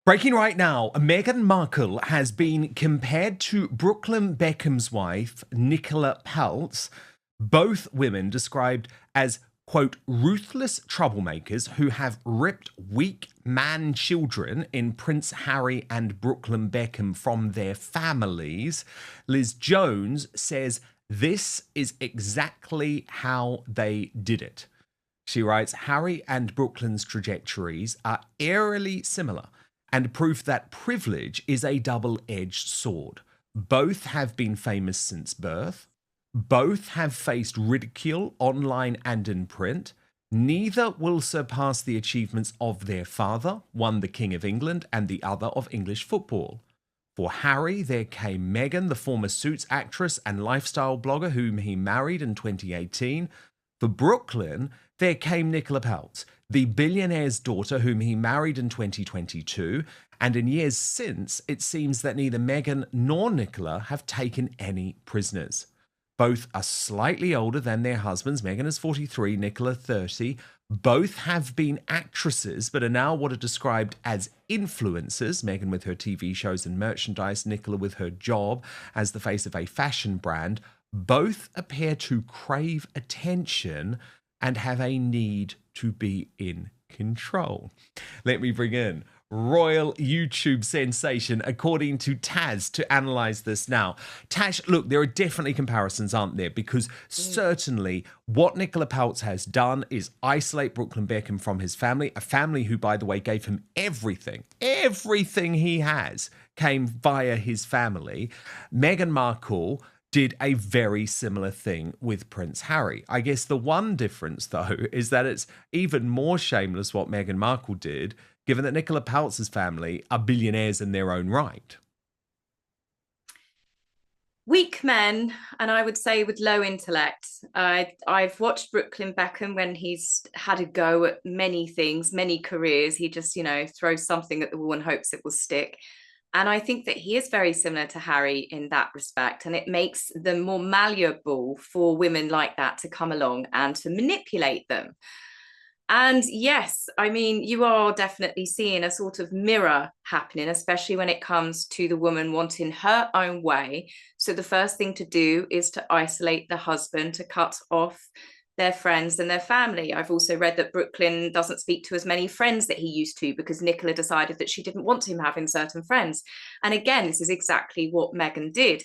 Breaking right now, Meghan Markle has been compared to Brooklyn Beckham's wife, Nicola Peltz. Both women described as, quote, ruthless troublemakers who have ripped weak man children in Prince Harry and Brooklyn Beckham from their families. Liz Jones says this is exactly how they did it. She writes, Harry and Brooklyn's trajectories are eerily similar and proof that privilege is a double-edged sword. Both have been famous since birth. Both have faced ridicule online and in print. Neither will surpass the achievements of their father, one the King of England and the other of English football. For Harry, there came Meghan, the former Suits actress and lifestyle blogger whom he married in 2018. For Brooklyn, there came Nicola Peltz, the billionaire's daughter whom he married in 2022, and in years since, it seems that neither Meghan nor Nicola have taken any prisoners. Both are slightly older than their husbands. Meghan is 43, Nicola 30. Both have been actresses, but are now what are described as influencers. Meghan with her TV shows and merchandise, Nicola with her job as the face of a fashion brand. Both appear to crave attention and have a need to be in control. Let me bring in royal YouTube sensation, according to Taz, to analyse this now. Tash, look, there are definitely comparisons, aren't there? Because certainly what Nicola Peltz has done is isolate Brooklyn Beckham from his family, a family who, by the way, gave him everything he has came via his family. Meghan Markle did a very similar thing with Prince Harry. I guess the one difference, though, is that it's even more shameless what Meghan Markle did, given that Nicola Peltz's family are billionaires in their own right. Weak men, and I would say with low intellect. I've watched Brooklyn Beckham when he's had a go at many things, many careers. He just, throws something at the wall and hopes it will stick. And I think that he is very similar to Harry in that respect. And it makes them more malleable for women like that to come along and to manipulate them. And yes, I mean, you are definitely seeing a sort of mirror happening, especially when it comes to the woman wanting her own way. So the first thing to do is to isolate the husband, to cut off their friends and their family. I've also read that Brooklyn doesn't speak to as many friends that he used to because Nicola decided that she didn't want him having certain friends. And again, this is exactly what Meghan did.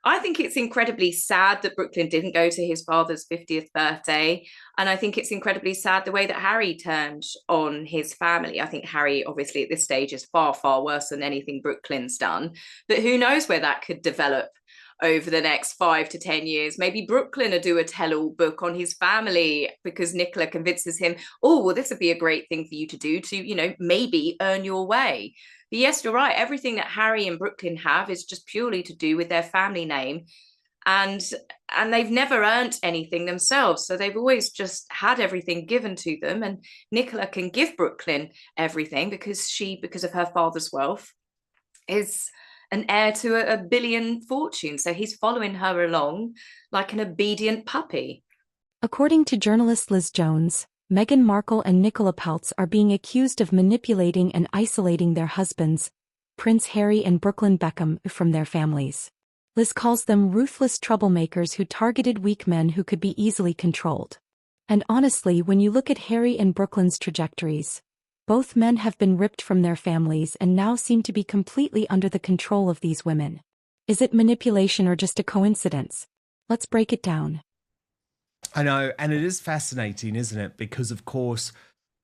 I think it's incredibly sad that Brooklyn didn't go to his father's 50th birthday. And I think it's incredibly sad the way that Harry turned on his family. I think Harry, obviously, at this stage is far, far worse than anything Brooklyn's done. But who knows where that could develop over the next 5 to 10 years. Maybe Brooklyn will do a tell-all book on his family because Nicola convinces him, oh, well, this would be a great thing for you to do to, maybe earn your way. But yes, you're right. Everything that Harry and Brooklyn have is just purely to do with their family name. And they've never earned anything themselves. So they've always just had everything given to them. And Nicola can give Brooklyn everything because of her father's wealth, is an heir to a billion fortune. So he's following her along like an obedient puppy. According to journalist Liz Jones, Meghan Markle and Nicola Peltz are being accused of manipulating and isolating their husbands, Prince Harry and Brooklyn Beckham, from their families. Liz calls them ruthless troublemakers who targeted weak men who could be easily controlled. And honestly, when you look at Harry and Brooklyn's trajectories, both men have been ripped from their families and now seem to be completely under the control of these women. Is it manipulation or just a coincidence? Let's break it down. I know, and it is fascinating, isn't it? Because, of course,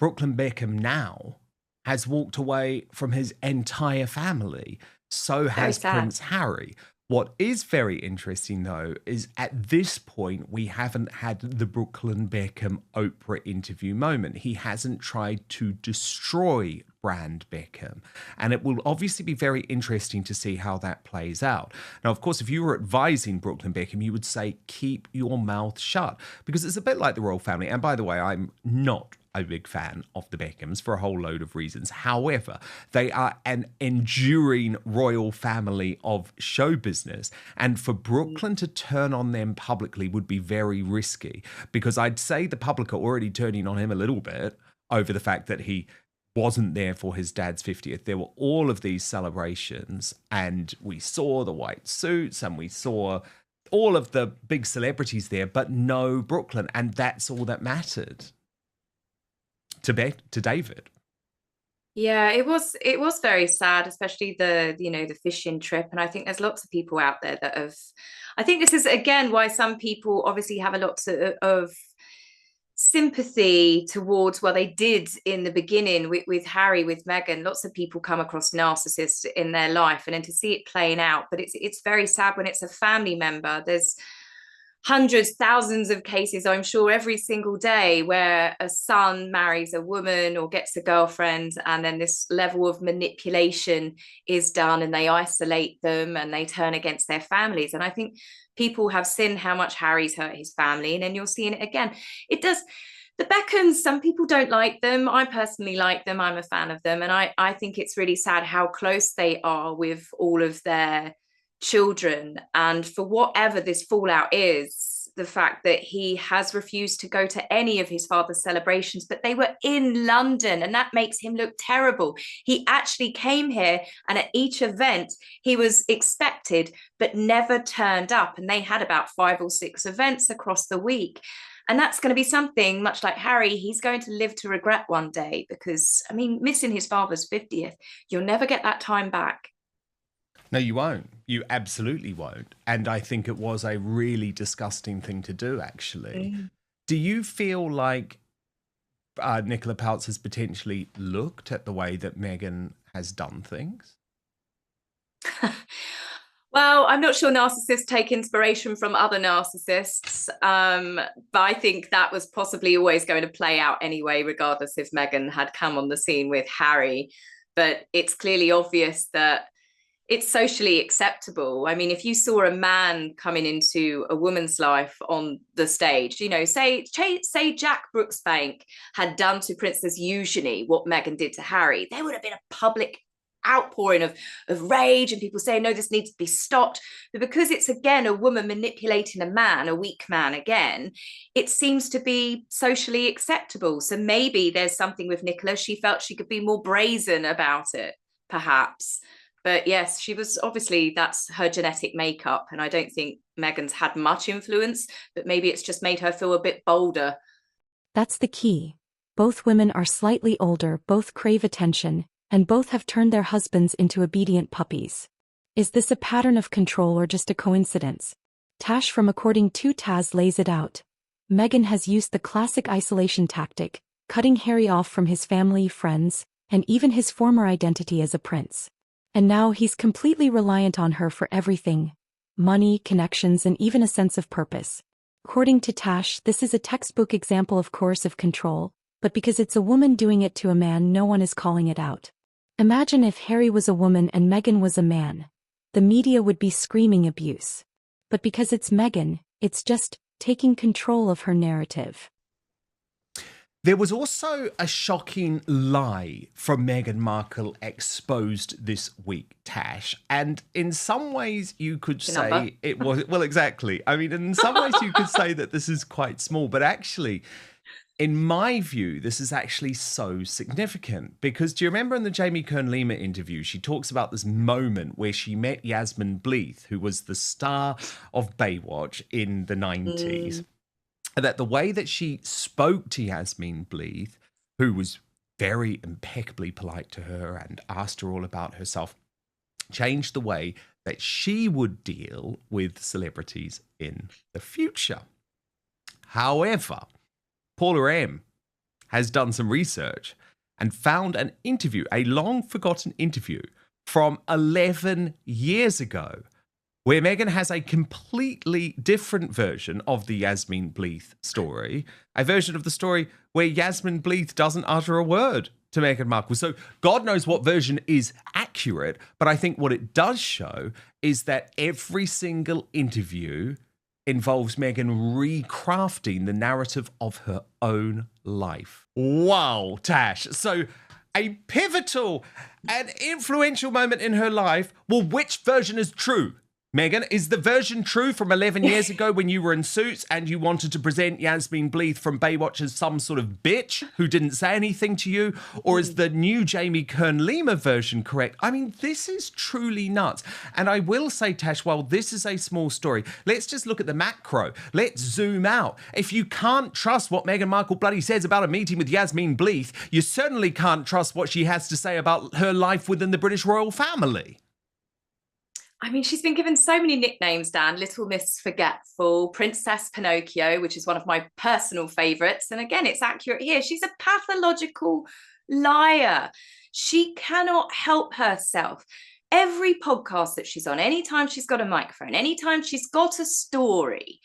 Brooklyn Beckham now has walked away from his entire family. So has Prince Harry. What is very interesting, though, is at this point, we haven't had the Brooklyn Beckham Oprah interview moment. He hasn't tried to destroy brand Beckham. And it will obviously be very interesting to see how that plays out. Now, of course, if you were advising Brooklyn Beckham, you would say, keep your mouth shut. Because it's a bit like the royal family. And by the way, I'm not a big fan of the Beckhams for a whole load of reasons. However, they are an enduring royal family of show business. And for Brooklyn to turn on them publicly would be very risky, because I'd say the public are already turning on him a little bit over the fact that he wasn't there for his dad's 50th. There were all of these celebrations, and we saw the white suits and we saw all of the big celebrities there, but no Brooklyn. And that's all that mattered to David. Yeah, it was very sad, especially the fishing trip. And I think there's lots of people out there that have, I think this is again why some people obviously have a lot of sympathy towards, well, they did in the beginning with Harry, with Meghan. Lots of people come across narcissists in their life, and then to see it playing out. But it's very sad when it's a family member. There's hundreds, thousands of cases, I'm sure, every single day where a son marries a woman or gets a girlfriend, and then this level of manipulation is done, and they isolate them and they turn against their families. And I think people have seen how much Harry's hurt his family, and then you're seeing it again. It does. The Beckhams, some people don't like them. I personally like them. I'm a fan of them. And I think it's really sad how close they are with all of their children. And for whatever this fallout is, the fact that he has refused to go to any of his father's celebrations, but they were in London, and that makes him look terrible. He actually came here, and at each event he was expected but never turned up, and they had about 5 or 6 events across the week. And that's going to be something, much like Harry, he's going to live to regret one day, because, I mean, missing his father's 50th, you'll never get that time back. No, you won't. You absolutely won't. And I think it was a really disgusting thing to do, actually. Do you feel like Nicola Peltz has potentially looked at the way that Meghan has done things? Well, I'm not sure narcissists take inspiration from other narcissists, but I think that was possibly always going to play out anyway, regardless if Meghan had come on the scene with Harry. But it's clearly obvious that it's socially acceptable. I mean, if you saw a man coming into a woman's life on the stage, you know, say Jack Brooksbank had done to Princess Eugenie what Meghan did to Harry, there would have been a public outpouring of rage, and people saying, no, this needs to be stopped. But because it's, again, a woman manipulating a man, a weak man again, it seems to be socially acceptable. So maybe there's something with Nicola. She felt she could be more brazen about it, perhaps. But yes, she was, obviously, that's her genetic makeup. And I don't think Meghan's had much influence, but maybe it's just made her feel a bit bolder. That's the key. Both women are slightly older, both crave attention, and both have turned their husbands into obedient puppies. Is this a pattern of control or just a coincidence? Tash from According to Taz lays it out. Meghan has used the classic isolation tactic, cutting Harry off from his family, friends, and even his former identity as a prince. And now he's completely reliant on her for everything: money, connections, and even a sense of purpose. According to Tash, this is a textbook example of coercive control, but because it's a woman doing it to a man, no one is calling it out. Imagine if Harry was a woman and Meghan was a man. The media would be screaming abuse. But because it's Meghan, it's just taking control of her narrative. There was also a shocking lie from Meghan Markle exposed this week, Tash. And in some ways you could say it was, well, exactly. I mean, in some ways you could say that this is quite small, but actually, in my view, this is actually so significant, because do you remember in the Jamie Kern-Lima interview, she talks about this moment where she met Yasmin Bleeth, who was the star of Baywatch in the 90s. That the way that she spoke to Yasmin Bleeth, who was very impeccably polite to her and asked her all about herself, changed the way that she would deal with celebrities in the future. However, Paula M has done some research and found an interview, a long-forgotten interview from 11 years ago, where Meghan has a completely different version of the Yasmin Bleeth story, a version of the story where Yasmin Bleeth doesn't utter a word to Meghan Markle. So God knows what version is accurate, but I think what it does show is that every single interview involves Meghan recrafting the narrative of her own life. Wow, Tash. So a pivotal and influential moment in her life. Well, which version is true? Meghan, is the version true from 11 years ago when you were in Suits and you wanted to present Yasmin Bleeth from Baywatch as some sort of bitch who didn't say anything to you? Or is the new Jamie Kern-Lima version correct? I mean, this is truly nuts. And I will say, Tash, while this is a small story, let's just look at the macro. Let's zoom out. If you can't trust what Meghan Markle bloody says about a meeting with Yasmin Bleeth, you certainly can't trust what she has to say about her life within the British royal family. I mean, she's been given so many nicknames, Dan. Little Miss Forgetful, Princess Pinocchio, which is one of my personal favourites. And again, it's accurate here. She's a pathological liar. She cannot help herself. Every podcast that she's on, anytime she's got a microphone, anytime she's got a story,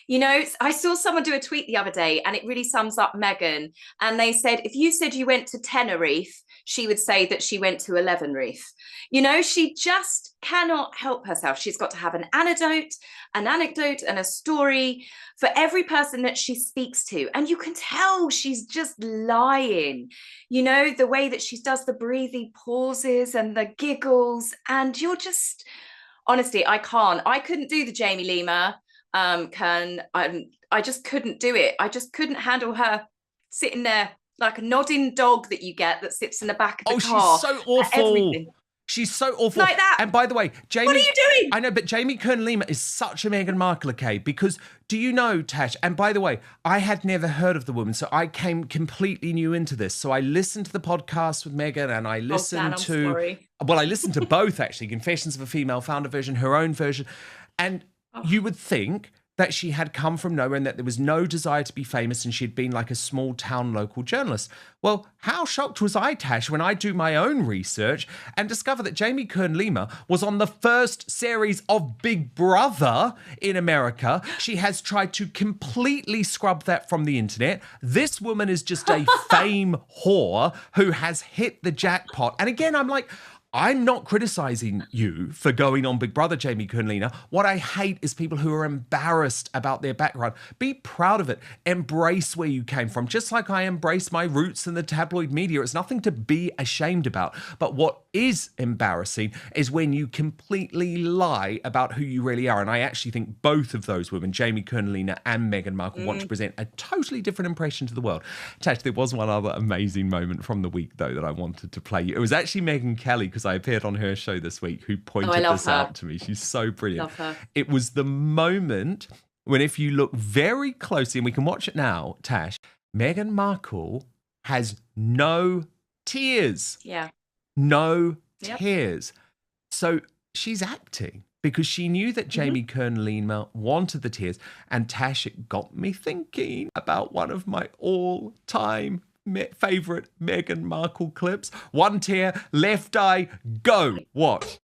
you know, I saw someone do a tweet the other day and it really sums up Meghan. And they said, if you said you went to Tenerife, she would say that she went to 11 Reef. You know, she just cannot help herself. She's got to have an anecdote, and a story for every person that she speaks to. And you can tell she's just lying. You know, the way that she does the breathy pauses and the giggles. And you're just, honestly, I couldn't do the Jamie Lima. I just couldn't do it. I just couldn't handle her sitting there like a nodding dog that you get that sits in the back of the car. She's so awful. She's so awful. Like that. And by the way, Jamie... What are you doing? I know, but Jamie Kern-Lima is such a Meghan Markle, okay? Because do you know, Tash, and by the way, I had never heard of the woman, so I came completely new into this. So I listened to the podcast with Meghan and I listened sorry. Well, I listened to both, actually. Confessions of a Female Founder version, her own version. And you would think that she had come from nowhere and that there was no desire to be famous and she'd been like a small town local journalist. Well, how shocked was I, Tash, when I do my own research and discover that Jamie Kern-Lima was on the first series of Big Brother in America. She has tried to completely scrub that from the internet. This woman is just a fame whore who has hit the jackpot. And again, I'm like, I'm not criticizing you for going on Big Brother, Jamie Kern-Lima. What I hate is people who are embarrassed about their background. Be proud of it. Embrace where you came from. Just like I embrace my roots in the tabloid media. It's nothing to be ashamed about. But what is embarrassing is when you completely lie about who you really are. And I actually think both of those women, Jamie Kern-Lima and Meghan Markle, want to present a totally different impression to the world. Tash, there was one other amazing moment from the week, though, that I wanted to play you. It was actually Megyn Kelly, because I appeared on her show this week, who pointed this out to me. She's so brilliant. Love her. It was the moment when, if you look very closely, and we can watch it now, Tash, Meghan Markle has no tears. Yeah. No tears. So she's acting because she knew that Jamie Kern-Lima wanted the tears. And Tash, it got me thinking about one of my all-time favorite Meghan Markle clips. One tear, left eye, go. What?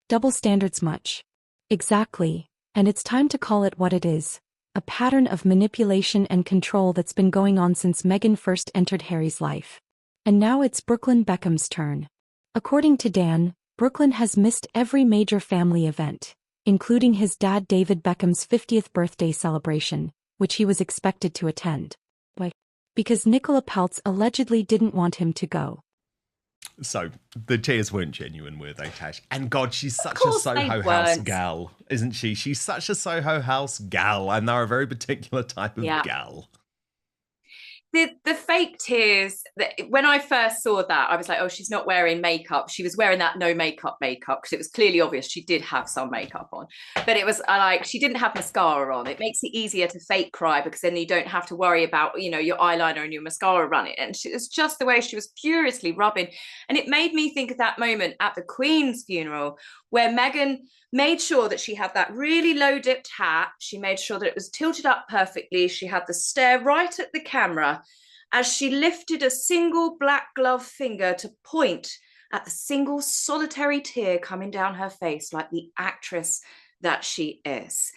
Double standards much. Exactly. And it's time to call it what it is. A pattern of manipulation and control that's been going on since Meghan first entered Harry's life. And now it's Brooklyn Beckham's turn. According to Dan, Brooklyn has missed every major family event, including his dad David Beckham's 50th birthday celebration, which he was expected to attend. Why? Because Nicola Peltz allegedly didn't want him to go. So the tears weren't genuine, were they, Tash? And God, she's such a Soho House gal, isn't she? She's such a Soho House gal, and they're a very particular type of gal. The fake tears, when I first saw that, I was like, oh, she's not wearing makeup. She was wearing that no makeup because it was clearly obvious she did have some makeup on. But it was like, she didn't have mascara on. It makes it easier to fake cry because then you don't have to worry about, you know, your eyeliner and your mascara running. And it's just the way she was furiously rubbing. And it made me think of that moment at the Queen's funeral where Meghan made sure that she had that really low dipped hat. She made sure that it was tilted up perfectly. She had the stare right at the camera as she lifted a single black glove finger to point at the single solitary tear coming down her face, like the actress that she is.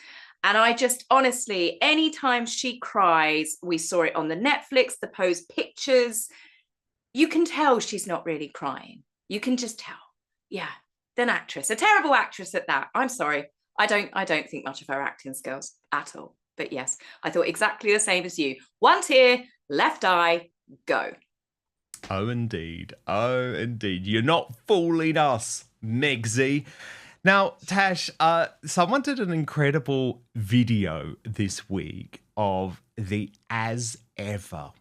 And I just, honestly, anytime she cries, we saw it on the Netflix, the Pose pictures, you can tell she's not really crying. You can just tell. Yeah. An actress, a terrible actress at that. I'm sorry. I don't think much of her acting skills at all. But yes, I thought exactly the same as you. One tear, left eye, go. Oh, indeed. Oh, indeed. You're not fooling us, Megsy. Now, Tash, someone did an incredible video this week of the As Ever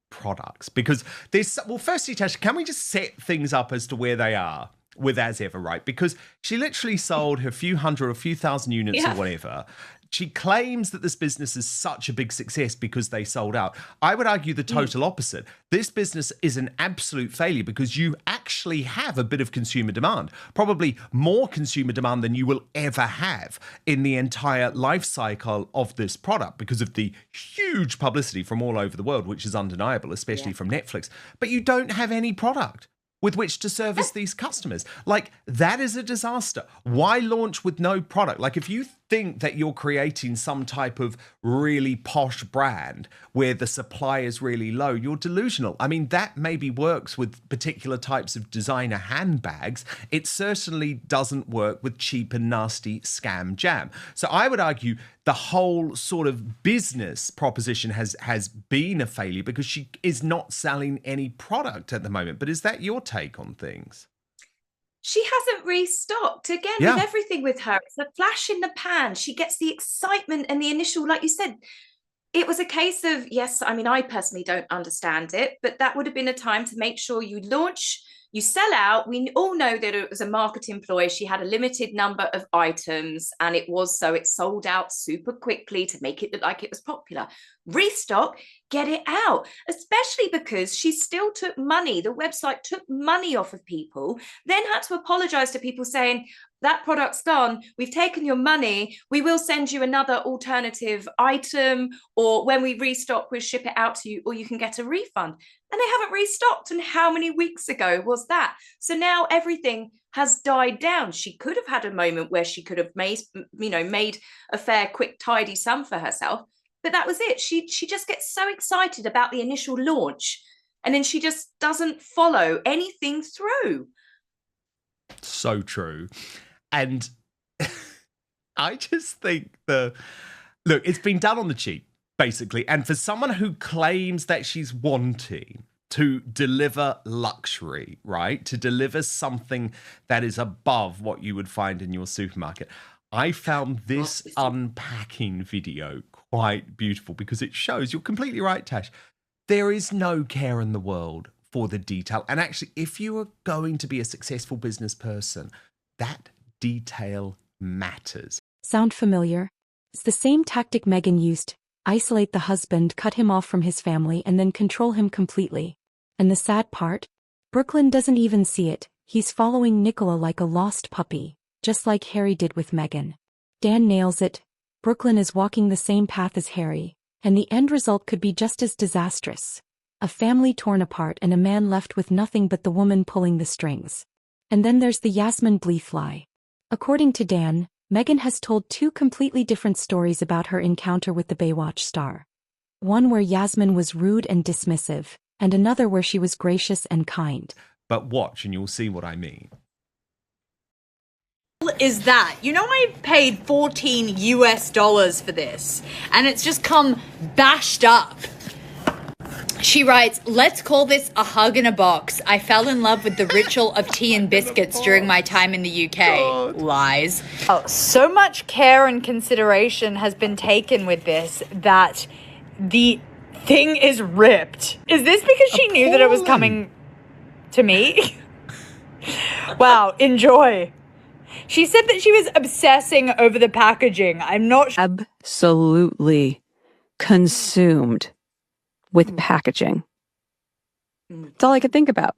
products, because there's, well, firstly, Tash, can we just set things up as to where they are with As Ever, right? Because she literally sold her few hundred or few thousand units or whatever. She claims that this business is such a big success because they sold out. I would argue the total opposite. This business is an absolute failure because you actually have a bit of consumer demand, probably more consumer demand than you will ever have in the entire life cycle of this product because of the huge publicity from all over the world, which is undeniable, especially from Netflix. But you don't have any product with which to service these customers. Like, that is a disaster. Why launch with no product? Like, if you think that you're creating some type of really posh brand where the supply is really low, you're delusional. I mean, that maybe works with particular types of designer handbags. It certainly doesn't work with cheap and nasty scam jam. So I would argue the whole sort of business proposition has been a failure because she is not selling any product at the moment. But is that your take on things? She hasn't restocked again with everything with her. It's a flash in the pan. She gets the excitement and the initial, like you said, it was a case of, yes, I mean, I personally don't understand it, but that would have been a time to make sure you launch, you sell out. We all know that it was a marketing ploy. She had a limited number of items and it sold out super quickly to make it look like it was popular. Restock, get it out, especially because she still took money. The website took money off of people, then had to apologize to people saying, that product's gone, we've taken your money, we will send you another alternative item, or when we restock, we'll ship it out to you, or you can get a refund. And they haven't restocked. And how many weeks ago was that? So now everything has died down. She could have had a moment where she could have made a fair, quick, tidy sum for herself. But that was it. She just gets so excited about the initial launch, and then she just doesn't follow anything through. So true. And I just think look, it's been done on the cheap, basically. And for someone who claims that she's wanting to deliver luxury, right? To deliver something that is above what you would find in your supermarket. I found this unpacking video quite beautiful because it shows, you're completely right, Tash, there is no care in the world for the detail. And actually, if you are going to be a successful business person, that detail matters. Sound familiar? It's the same tactic Meghan used: isolate the husband, cut him off from his family, and then control him completely. And the sad part? Brooklyn doesn't even see it. He's following Nicola like a lost puppy, just like Harry did with Meghan. Dan nails it. Brooklyn is walking the same path as Harry, and the end result could be just as disastrous. A family torn apart and a man left with nothing but the woman pulling the strings. And then there's the Yasmin Bleeth lie. According to Dan, Meghan has told two completely different stories about her encounter with the Baywatch star. One where Yasmin was rude and dismissive, and another where she was gracious and kind. But watch and you'll see what I mean. Is that, I paid $14 for this, and it's just come bashed up. She writes, let's call this a hug in a box. I fell in love with the ritual of tea and biscuits during my time in the UK. God. Lies. Oh, so much care and consideration has been taken with this that the thing is ripped. Is this because she knew that it was coming to me? Wow, enjoy. She said that she was obsessing over the packaging. I'm not sure. Absolutely consumed with packaging. That's all I could think about.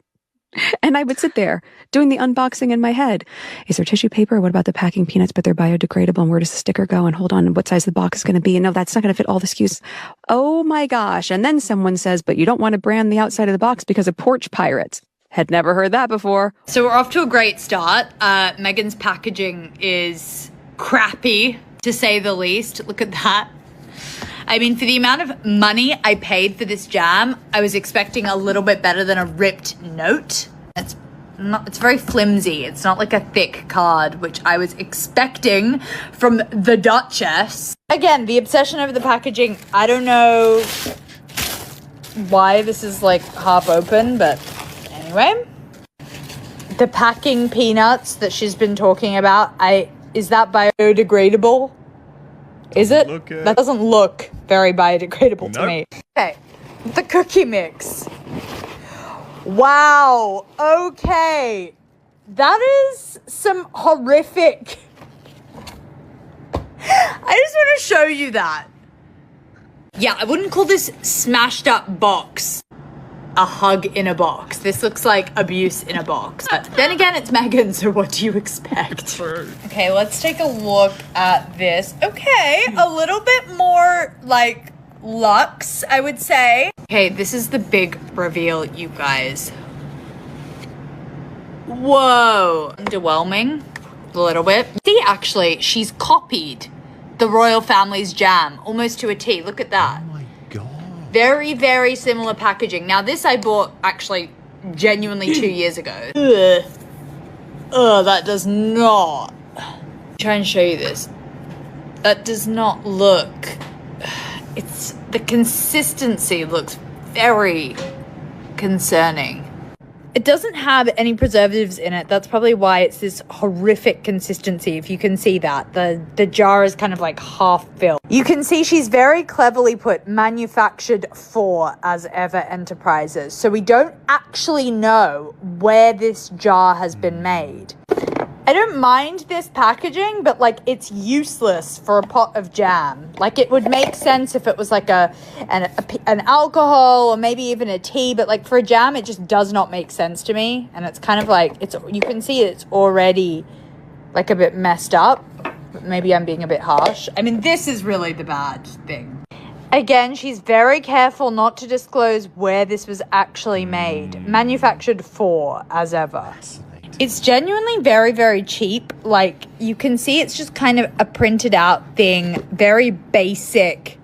And I would sit there doing the unboxing in my head. Is there tissue paper? What about the packing peanuts? But they're biodegradable. And where does the sticker go? And hold on, and what size the box is going to be? And no, that's not going to fit all the SKUs. Oh my gosh. And then someone says, but you don't want to brand the outside of the box because of porch pirates. Had never heard that before. So we're off to a great start. Meghan's packaging is crappy, to say the least. Look at that. I mean, for the amount of money I paid for this jam, I was expecting a little bit better than a ripped note. It's very flimsy. It's not like a thick card, which I was expecting from the Duchess. Again, the obsession over the packaging. I don't know why this is like half open, but anyway. The packing peanuts that she's been talking about, is that biodegradable? Is it? That doesn't look very biodegradable to me. Okay, the cookie mix. Wow, okay. That is some horrific... I just want to show you that. Yeah, I wouldn't call this smashed up box a hug in a box. This looks like abuse in a box. But then again, it's Meghan, so what do you expect? Okay, let's take a look at this. Okay, a little bit more like luxe, I would say. Okay, this is the big reveal, you guys. Whoa. Underwhelming, a little bit. See, actually, she's copied the royal family's jam almost to a T. Look at that. Oh my God. Very, very similar packaging. Now, this I bought actually genuinely 2 years ago. Ugh. Ugh, that does not. Try and show you this. That does not look. It's the consistency looks very concerning. It doesn't have any preservatives in it. That's probably why it's this horrific consistency, if you can see that. The jar is kind of like half filled. You can see she's very cleverly put manufactured for as ever enterprises. So we don't actually know where this jar has been made. I don't mind this packaging, but like it's useless for a pot of jam. Like it would make sense if it was like an alcohol or maybe even a tea, but like for a jam, it just does not make sense to me. And it's kind of like, you can see it's already like a bit messed up. But maybe I'm being a bit harsh. I mean, this is really the bad thing. Again, she's very careful not to disclose where this was actually made. Manufactured for as ever. It's genuinely very, very cheap. Like, you can see it's just kind of a printed out thing. Very basic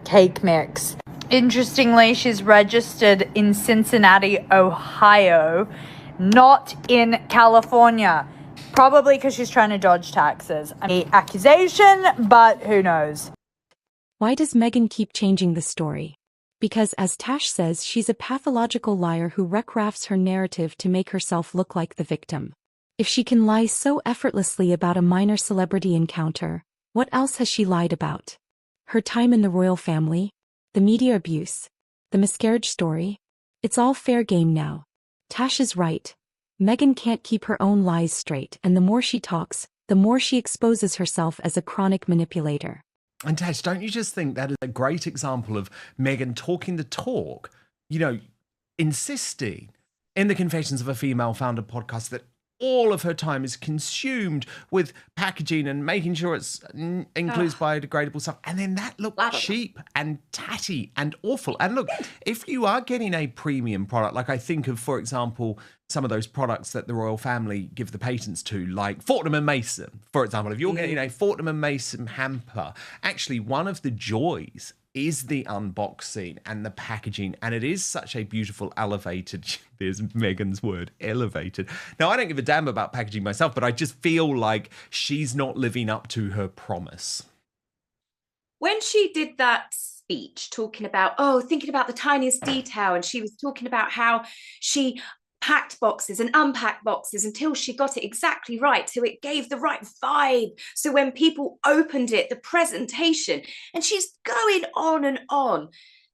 cake mix. Interestingly, she's registered in Cincinnati, Ohio, not in California. Probably because she's trying to dodge taxes. I mean, accusation, but who knows? Why does Meghan keep changing the story? Because, as Tash says, she's a pathological liar who recrafts her narrative to make herself look like the victim. If she can lie so effortlessly about a minor celebrity encounter, what else has she lied about? Her time in the royal family? The media abuse? The miscarriage story? It's all fair game now. Tash is right. Meghan can't keep her own lies straight, and the more she talks, the more she exposes herself as a chronic manipulator. And Tash, don't you just think that is a great example of Meghan talking the talk, you know, insisting in the Confessions of a Female Founder podcast that all of her time is consumed with packaging and making sure it's includes biodegradable stuff. And then that looked cheap and tatty and awful. And look, if you are getting a premium product, like I think of, for example, some of those products that the royal family give the patents to, like Fortnum & Mason, for example. If you're getting a Fortnum & Mason hamper, actually one of the joys is the unboxing and the packaging, and it is such a beautiful elevated, there's Meghan's word, elevated. Now, I don't give a damn about packaging myself, but I just feel like she's not living up to her promise. When she did that speech talking about, thinking about the tiniest detail, and she was talking about how she packed boxes and unpacked boxes until she got it exactly right, so it gave the right vibe, so when people opened it, the presentation, and she's going on and on.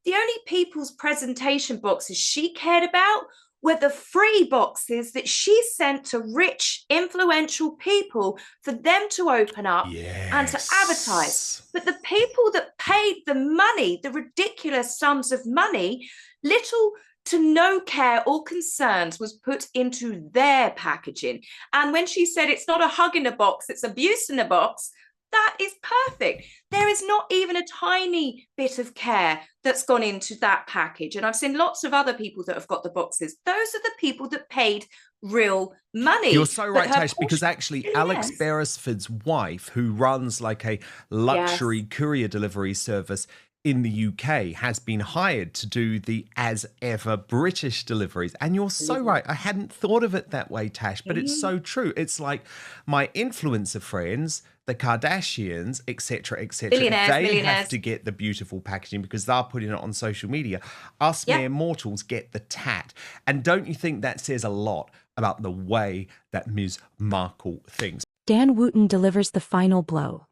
The only people's presentation boxes she cared about were the free boxes that she sent to rich, influential people for them to open up and to advertise. But the people that paid the money, the ridiculous sums of money, little to no care or concerns was put into their packaging. And when she said it's not a hug in a box, it's abuse in a box, that is perfect. There is not even a tiny bit of care that's gone into that package. And I've seen lots of other people that have got the boxes. Those are the people that paid real money. You're so right, Tash, because actually Alex Beresford's wife, who runs like a luxury courier delivery service in the UK, has been hired to do the as ever British deliveries. And you're so right. I hadn't thought of it that way, Tash, but it's so true. It's like my influencer friends, the Kardashians, etc., they have to get the beautiful packaging because they're putting it on social media. Us mere mortals get the tat. And don't you think that says a lot about the way that Ms. Markle thinks. Dan Wootton delivers the final blow.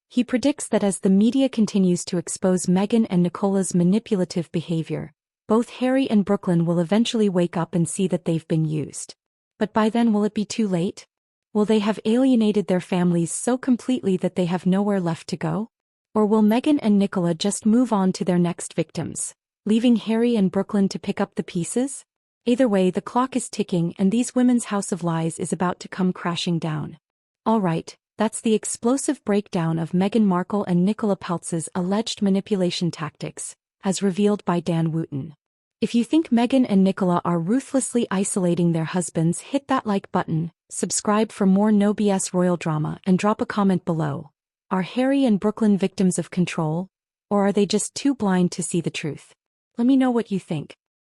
He predicts that as the media continues to expose Meghan and Nicola's manipulative behavior, both Harry and Brooklyn will eventually wake up and see that they've been used. But by then, will it be too late? Will they have alienated their families so completely that they have nowhere left to go? Or will Meghan and Nicola just move on to their next victims, leaving Harry and Brooklyn to pick up the pieces? Either way, the clock is ticking and these women's house of lies is about to come crashing down. Alright, that's the explosive breakdown of Meghan Markle and Nicola Peltz's alleged manipulation tactics, as revealed by Dan Wootton. If you think Meghan and Nicola are ruthlessly isolating their husbands, hit that like button, subscribe for more no BS royal drama, and drop a comment below. Are Harry and Brooklyn victims of control, or are they just too blind to see the truth? Let me know what you think.